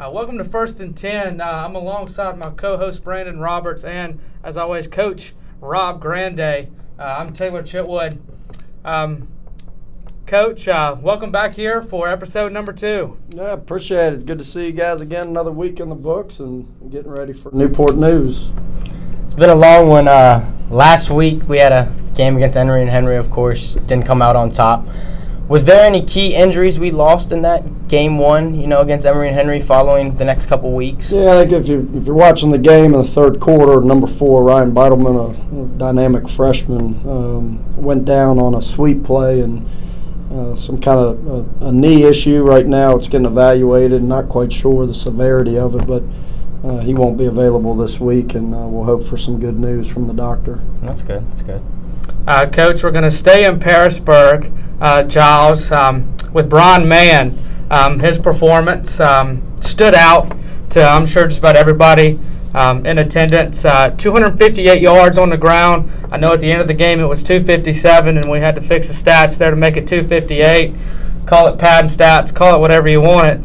Welcome to First and 10. I'm alongside my co-host Brandon Roberts and, as always, Coach Rob Grande. I'm Taylor Chitwood. Coach, welcome back here for episode number 2. Yeah, appreciate it. Good to see you guys again. Another week in the books and getting ready for Newport News. It's been a long one. Last week we had a game against Emory Henry, of course. Didn't come out on top. Was there any key injuries we lost in that game one, against Emory Henry following the next couple weeks? Yeah, I think if you're watching the game in the third quarter, number 4, Ryan Beitelman, a dynamic freshman, went down on a sweep play and some kind of a knee issue right now. It's getting evaluated. Not quite sure the severity of it, but he won't be available this week, and we'll hope for some good news from the doctor. That's good. That's good. Coach, we're going to stay in Parisburg, Giles, with Brian Mann. His performance stood out to, I'm sure, just about everybody in attendance. 258 yards on the ground. I know at the end of the game it was 257, and we had to fix the stats there to make it 258. Call it pad stats, call it whatever you want it.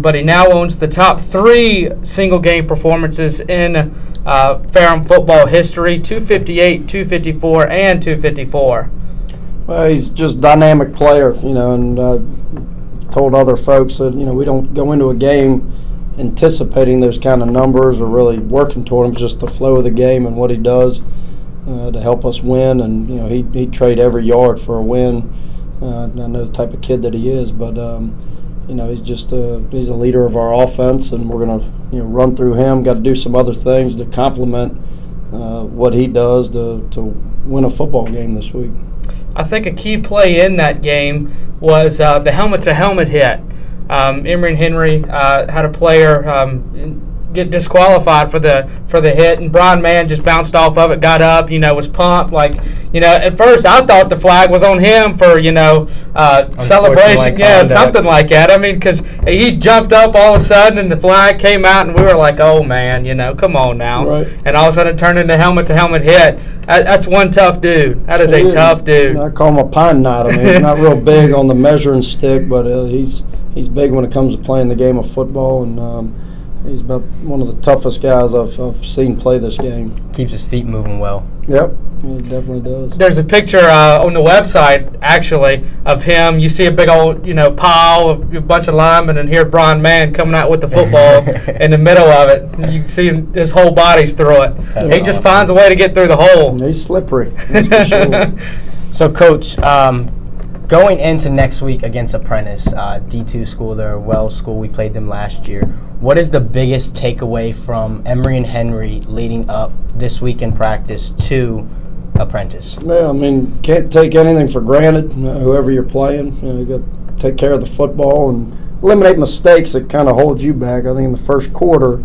But he now owns the top 3 single-game performances in Ferrum football history: 258, 254, and 254. Well, he's just a dynamic player, and told other folks that, we don't go into a game anticipating those kind of numbers or really working toward them. It's just the flow of the game and what he does to help us win. And, he'd trade every yard for a win. I know the type of kid that he is, but he's just he's a leader of our offense, and we're going to run through him. Got to do some other things to complement what he does to win a football game this week. I think a key play in that game was the helmet-to-helmet hit. Emory Henry had a player get disqualified for the hit, and Brian Mann just bounced off of it, got up, was pumped. At first I thought the flag was on him for, celebration, something like that. I mean, because he jumped up all of a sudden and the flag came out, and we were like, oh man, come on now. Right. And all of a sudden it turned into helmet-to-helmet hit. That's one tough dude. That is a tough dude. I call him a pine knot. I mean, he's not real big on the measuring stick, but he's big when it comes to playing the game of football, and he's about one of the toughest guys I've seen play this game. Keeps his feet moving well. Yep, he definitely does. There's a picture on the website, actually, of him. You see a big old, pile of a bunch of linemen, and here Brian Mann coming out with the football in the middle of it. You can see his whole body's through it. He just finds a way to get through the hole. And he's slippery, that's for sure. So, Coach, going into next week against Apprentice, D2 school, they're a Wells school. We played them last year. What is the biggest takeaway from Emory Henry leading up this week in practice to Apprentice? Yeah, I mean, can't take anything for granted, whoever you're playing. You got to take care of the football and eliminate mistakes that kind of hold you back. I think in the first quarter,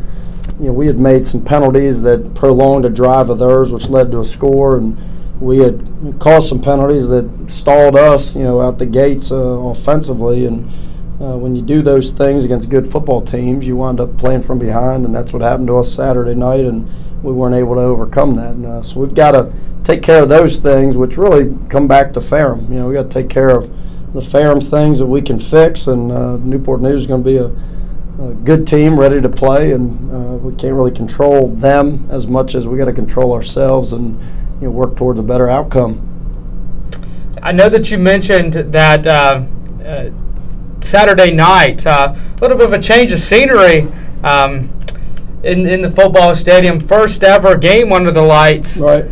we had made some penalties that prolonged a drive of theirs, which led to a score, and we had caused some penalties that stalled us, out the gates offensively. And when you do those things against good football teams, you wind up playing from behind, and that's what happened to us Saturday night, and we weren't able to overcome that. And, so we've got to take care of those things, which really come back to Ferrum. We got to take care of the Ferrum things that we can fix, and Newport News is going to be a good team ready to play, and we can't really control them as much as we got to control ourselves and work towards a better outcome. I know that you mentioned that Saturday night, a little bit of a change of scenery in the football stadium. First ever game under the lights, right,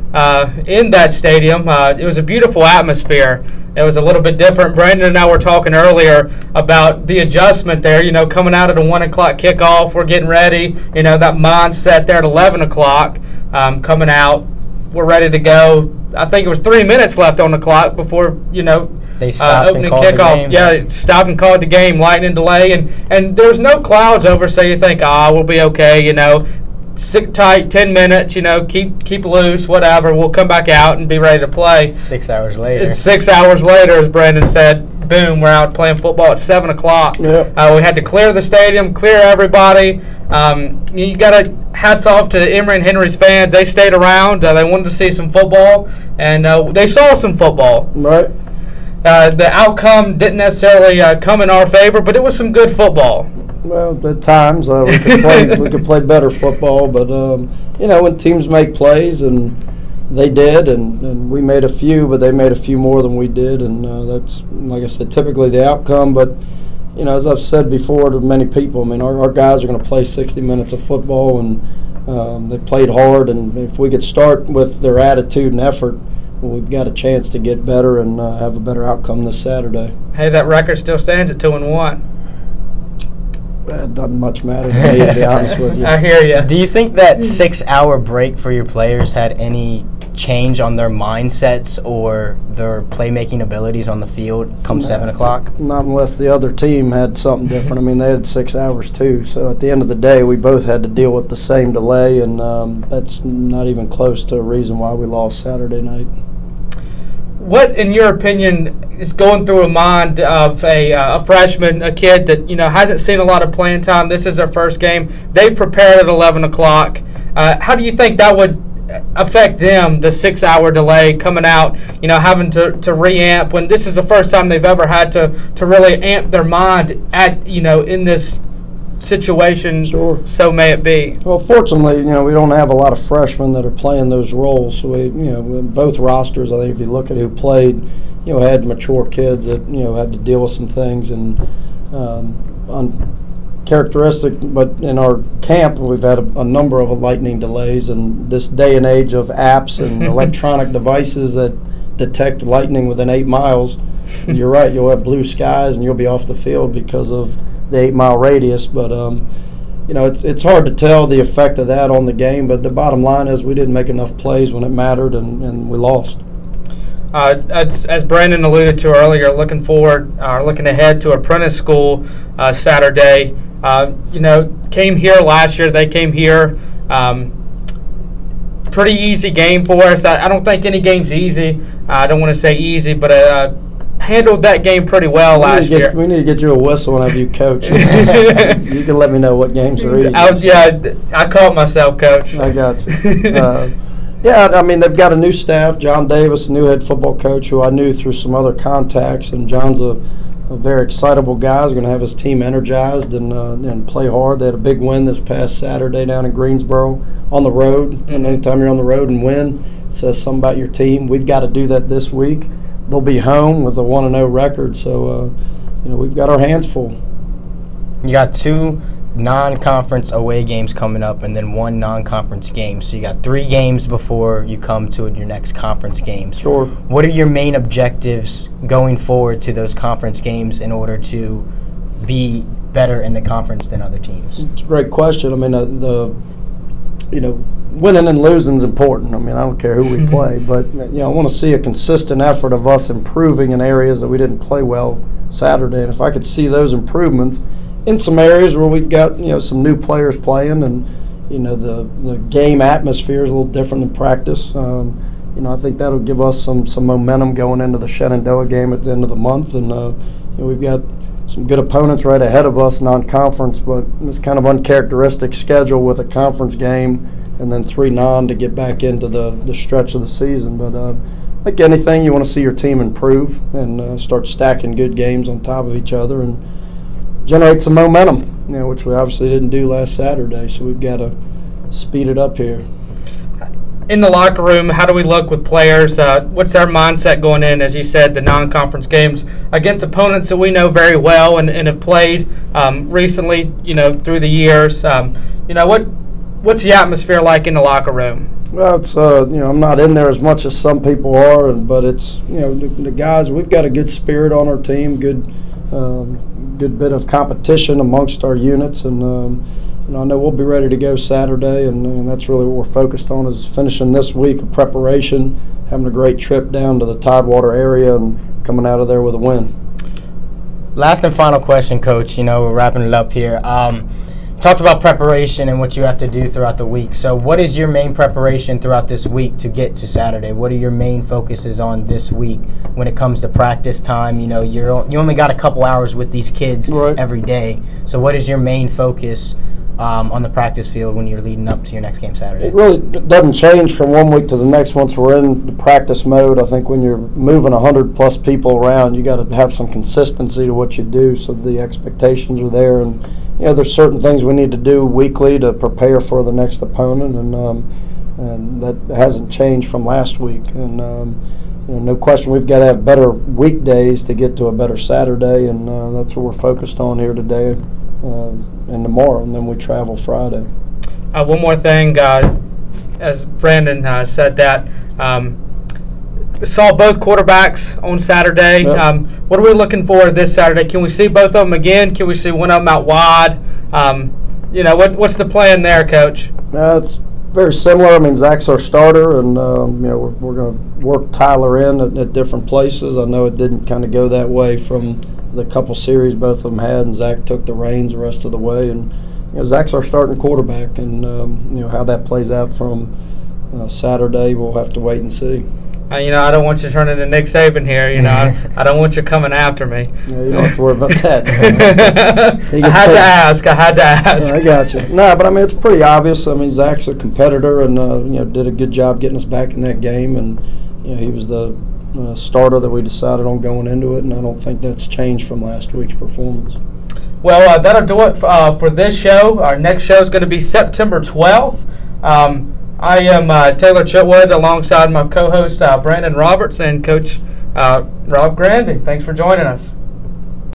in that stadium. It was a beautiful atmosphere. It was a little bit different. Brandon and I were talking earlier about the adjustment there, coming out at a 1 o'clock kickoff. We're getting ready, that mindset there at 11 o'clock, coming out. We're ready to go. I think it was 3 minutes left on the clock before, they stopped opening and called kickoff. the game. Yeah, stopped and called the game, lightning delay, and there's no clouds over, so you think, we'll be okay, sit tight, 10 minutes, keep loose, whatever. We'll come back out and be ready to play. 6 hours later. It's 6 hours later, as Brandon said, boom, we're out playing football at 7 o'clock. Yep. We had to clear the stadium, clear everybody. You got to hats off to Emory Henry's fans. They stayed around. They wanted to see some football, and they saw some football. Right. The outcome didn't necessarily come in our favor, but it was some good football. Well, at times we could play better football, but when teams make plays, and they did, and we made a few, but they made a few more than we did, and that's, like I said, typically the outcome. But as I've said before to many people, I mean, our guys are going to play 60 minutes of football, and they played hard, and if we could start with their attitude and effort, well, we've got a chance to get better and have a better outcome this Saturday. Hey, that record still stands at 2-1. It doesn't much matter to me, to be honest with you. I hear you. Do you think that 6-hour break for your players had any change on their mindsets or their playmaking abilities on the field come 7 o'clock? Not unless the other team had something different. I mean, they had 6 hours too. So at the end of the day, we both had to deal with the same delay, and that's not even close to a reason why we lost Saturday night. What, in your opinion, is going through a mind of a freshman, a kid that hasn't seen a lot of playing time? This is their first game. They prepared at 11 o'clock. How do you think that would affect them, the 6-hour delay coming out, having to re-amp when this is the first time they've ever had to really amp their mind at, in this situation? Sure. So may it be. Well, fortunately, we don't have a lot of freshmen that are playing those roles. So we, both rosters, I think if you look at who played, had mature kids that, had to deal with some things and uncharacteristic. But in our camp, we've had a number of lightning delays, and this day and age of apps and electronic devices that detect lightning within 8 miles, you're right, you'll have blue skies and you'll be off the field because of the 8-mile radius. But it's hard to tell the effect of that on the game, but the bottom line is we didn't make enough plays when it mattered, and we lost. As Brandon alluded to earlier, looking ahead to Apprentice School Saturday. Came here last year. They came here. Pretty easy game for us. I don't think any game's easy. I don't want to say easy, but handled that game pretty well last year. We need to get you a whistle whenever you coach. You can let me know what games are easy. I caught myself, Coach. I got you. I mean, they've got a new staff. John Davis, a new head football coach, who I knew through some other contacts, and John's a very excitable guy. He's going to have his team energized and play hard. They had a big win this past Saturday down in Greensboro on the road. Mm-hmm. And anytime you're on the road and win, it says something about your team. We've got to do that this week. They'll be home with a 1-0 record, so we've got our hands full. You got 2 non-conference away games coming up, and then 1 non-conference game. So you got 3 games before you come to your next conference games. Sure. What are your main objectives going forward to those conference games in order to be better in the conference than other teams? It's a great question. I mean, winning and losing is important. I mean, I don't care who we play, but I want to see a consistent effort of us improving in areas that we didn't play well Saturday. And if I could see those improvements in some areas where we've got some new players playing, and the game atmosphere is a little different than practice. I think that'll give us some momentum going into the Shenandoah game at the end of the month, and we've got some good opponents right ahead of us non-conference, but it's kind of uncharacteristic schedule with a conference game and then 3 non to get back into the stretch of the season. But like anything, you want to see your team improve and start stacking good games on top of each other and generate some momentum, which we obviously didn't do last Saturday, so we've got to speed it up here. In the locker room, how do we look with players? What's their mindset going in, as you said, the non-conference games against opponents that we know very well and have played recently, through the years? What's the atmosphere like in the locker room? Well, it's I'm not in there as much as some people are, but it's the guys. We've got a good spirit on our team, good bit of competition amongst our units, and I know we'll be ready to go Saturday, and that's really what we're focused on, is finishing this week of preparation, having a great trip down to the Tidewater area, and coming out of there with a win. Last and final question, Coach. We're wrapping it up here. Talked about preparation and what you have to do throughout the week. So what is your main preparation throughout this week to get to Saturday? What are your main focuses on this week when it comes to practice time? You only got a couple hours with these kids every day. So what is your main focus on the practice field when you're leading up to your next game Saturday? It really doesn't change from one week to the next once we're in the practice mode. I think when you're moving 100-plus people around, you got to have some consistency to what you do so the expectations are there. And there's certain things we need to do weekly to prepare for the next opponent, and that hasn't changed from last week. And no question, we've got to have better weekdays to get to a better Saturday, and that's what we're focused on here today and tomorrow, and then we travel Friday. One more thing, as Brandon said that. Saw both quarterbacks on Saturday. Yep. What are we looking for this Saturday? Can we see both of them again? Can we see one of them out wide? What's the plan there, Coach? It's very similar. I mean, Zach's our starter, and we're going to work Tyler in at different places. I know it didn't kind of go that way from the couple series both of them had, and Zach took the reins the rest of the way. And Zach's our starting quarterback, and how that plays out from Saturday, we'll have to wait and see. I don't want you turning into Nick Saban here. I don't want you coming after me. Yeah, you don't have to worry about that. I had to ask. Yeah, I got you. No, but I mean, it's pretty obvious. I mean, Zach's a competitor, and did a good job getting us back in that game, and he was the starter that we decided on going into it, and I don't think that's changed from last week's performance. Well, that'll do it for this show. Our next show is going to be September 12th. I am Taylor Chitwood alongside my co-host Brandon Roberts and Coach Rob Grande. Thanks for joining us.